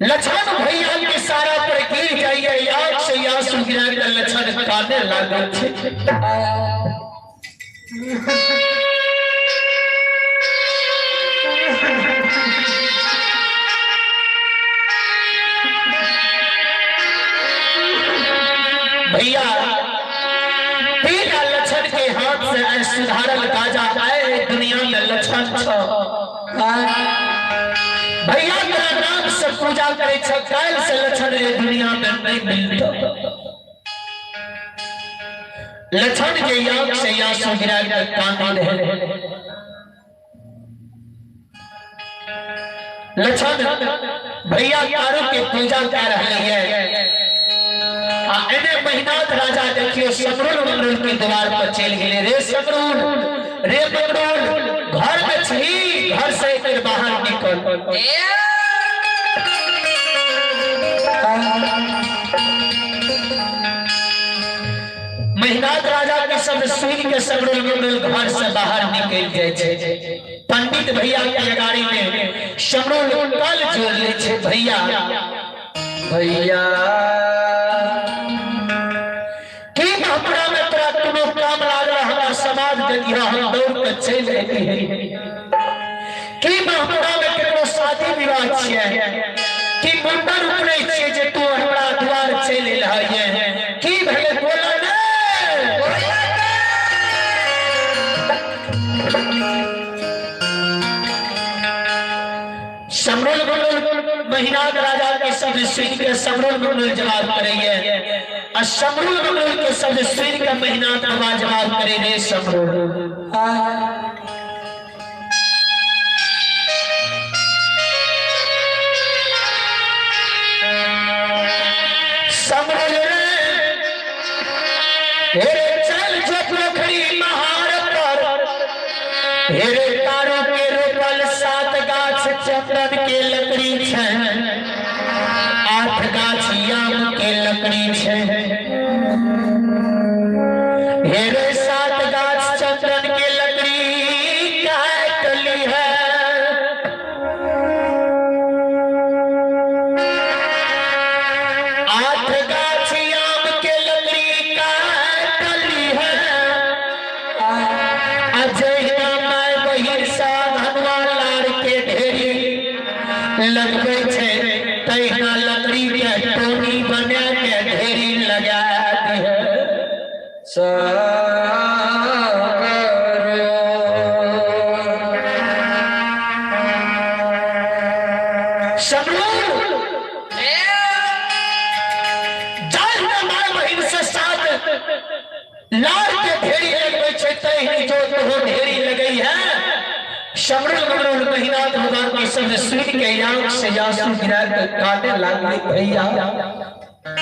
लक्षण भैया के सारा पर गिर जाइए आग से आंसू गिरा के लक्षण काने लागल छे। भैया तेरा लक्षण के हाथ से सुधारल गाजा आए दुनिया में लक्षण छ भैया तेरा नाम से पूजा करे छ काल से लक्षण रे दुनिया में नहीं मिलता। लक्षण के याद से आंसू गिरा के कांद रहे लक्षण भैया तारू के पूजा कर रहे हैं। एने महिनाथ राजा देखियो समरूल मंडल के द्वार पर चल गए। रे समरूल रे मंडल घर में छी घर से फिर बाहर निकल। महिनाथ राजा के सब सुन के समरूल मंडल घर से बाहर निकल जाए छे। पंडित भैया के अगाड़ी में समरूल कल जोड़ ले छे। भैया भैया समाज देखिया हम दौड़ के चल रहे कि हमरा में केकरो शादी विवाह छिए कि मुंडन उपरे छिए जे तू हमरा द्वार चल रहइए कि भले बोला ने समरूल मंडल महिनाथ राजा के सब सुन के समरूल मंडल जवाब करइए। समरूल मंडल के सब सुन के महिनाथ बाबा जवाब करे। रे समरूल समरूल हेरे चल जो पोखरी महार पर हेरे तारो के रोपल 7 गाछ चंदन के लकड़ी छे 8 गाछ आम के लकड़ी छे। हेरे 7 गाछ चंदन के लकड़ी काटली है। 8 गाछ आम के लकड़ी काटली है। अजय माय बहिर सा भगवान लार के ढेरी लगबे छे तहिना लकड़ी के टोनी बना के ढेरी लगा दी है। लाल के ढेरी लगवे छते ही जो तो ढेरी लगई है समरुल ममरुल महीना भगवान के शब्द सुन के आंख से आंसू गिरा कर काटे लागले भैया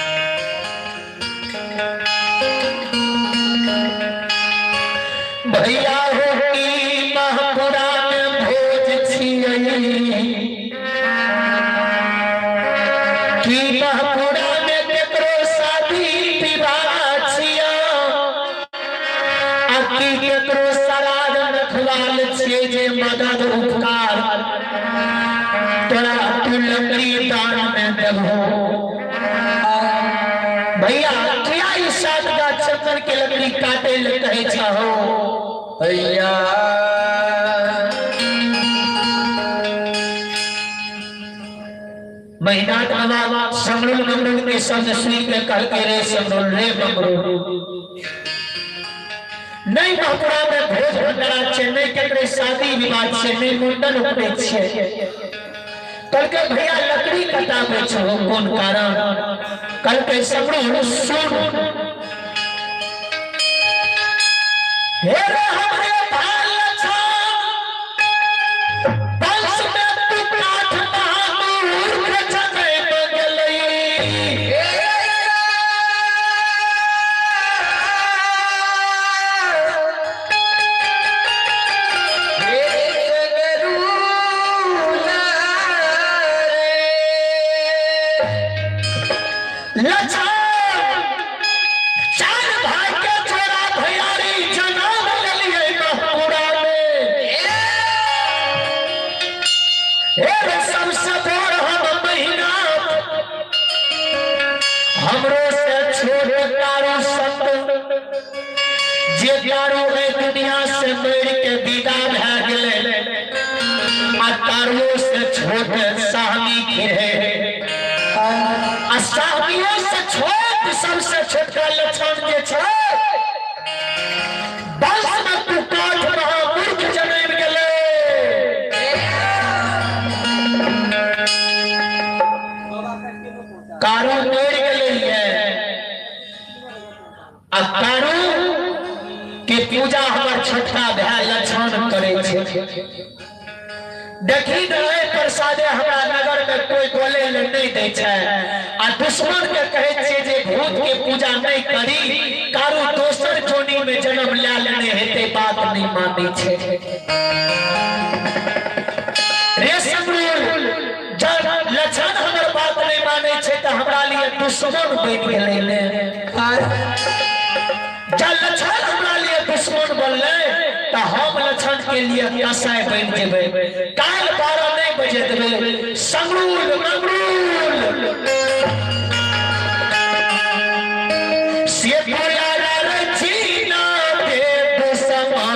भैया हो की महपुरा में भोज छियई की महपुरा में केकरो शादी विवाह छिया आ की केकरो सराद रखवाल छिए जे मदद उपकार तोरा तू लकड़ी दान में देबो भैया क्या इस साथ का चंदन के लकड़ी काटे ले कहे चाहो भैया महीना बाबा समरुल ममरुल के शब्द सुन के कह के रे समरुल रे ममरुल नहीं महपुरा में भोज भंडारा चेन्नई के शादी विवाह चेन्नई मुंडन उपरे छे कल के भैया लकड़ी कटावे छो कौन कारण कल के समरुल सुन हे रे हमरे भाल छो बंश में तू काठ महामूर्ख जने बगलई लच्छा चार भाई के छोरा भैयारी जन्म लिये महपुरा में हे सबसे बड़ हम महीना हमरो से छोट तारू संत जे तारू ए दुनिया से मर के विदा भ गेले आ तारू से छोट साहनी गिरे साहबियों से छोट सबसे छोटा लक्षण जे छे बस में तू काठ महामूर्ख जन्म गेले कारू मर गेले है आ कारू के पूजा हमर छठा भाई लक्षण करे छे देखी रहे प्रसादे हमरा नगर में कोई बोले ले नहीं दे छे आ दुश्मन के कहे छे जे भूत के पूजा नहीं करी कारू दोसर जोनी में जन्म ला लेने हेते बात नहीं मानी छे रे समरुल जब लक्षण हमर बात नहीं माने छे त हमरा लिए दुश्मन बन गेले ने जब लक्षण हमरा लिए दुश्मन बनले त हम लक्षण के लिए कसाई बन जेबे काल 12 नहीं बजे देबे समरुल ममरुल से बोला रचीना दे समा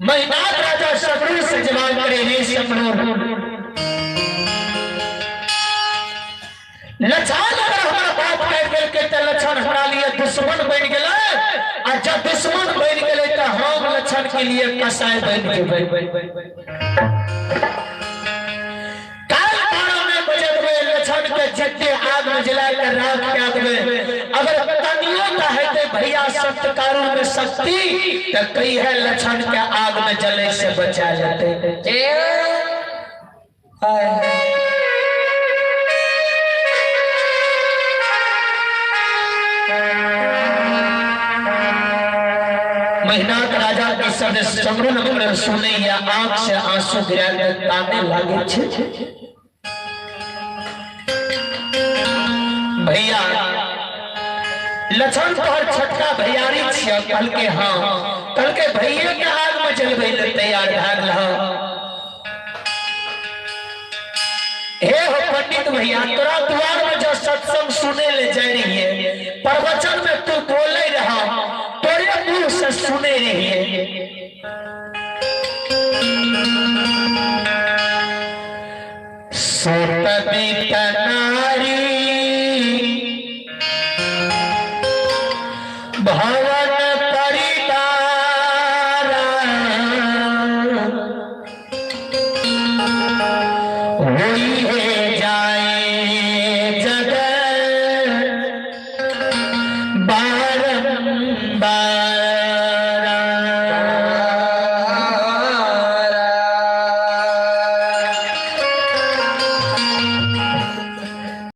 महिनाथ राजा शत्रुघ्न से जवाब करे, रे शत्रुघ्न लछन अगर हमारा बात कह गेल के त लछन हमारा लिए दुश्मन बन गेले, और जब दुश्मन बन गेले त हम लछन के लिए कसाई बन जेबै। काल 12 बजे में लछन के जट्टे आग में जला कर राख के देबे। अगर तनियो कहते भैया सत्कारों में शक्ति तो कई है लछन के आग में जले से बचा लेते। महिनाथ राजा के शब्द समरुन सुने या आंख से आंसू गिरा के कांदे लागे छे। भैया लछन तोहर छटका भैयारी छिया, कल के हाँ कल के भैया के आग में जलबे ले तैयार भाग रहा। हे हो पंडित भैया, तोरा द्वार में जो सत्संग सुने ले जा रही है, प्रवचन में तू बोले रहा, तोरे मुंह से सुने रही है। सोत बीत नारी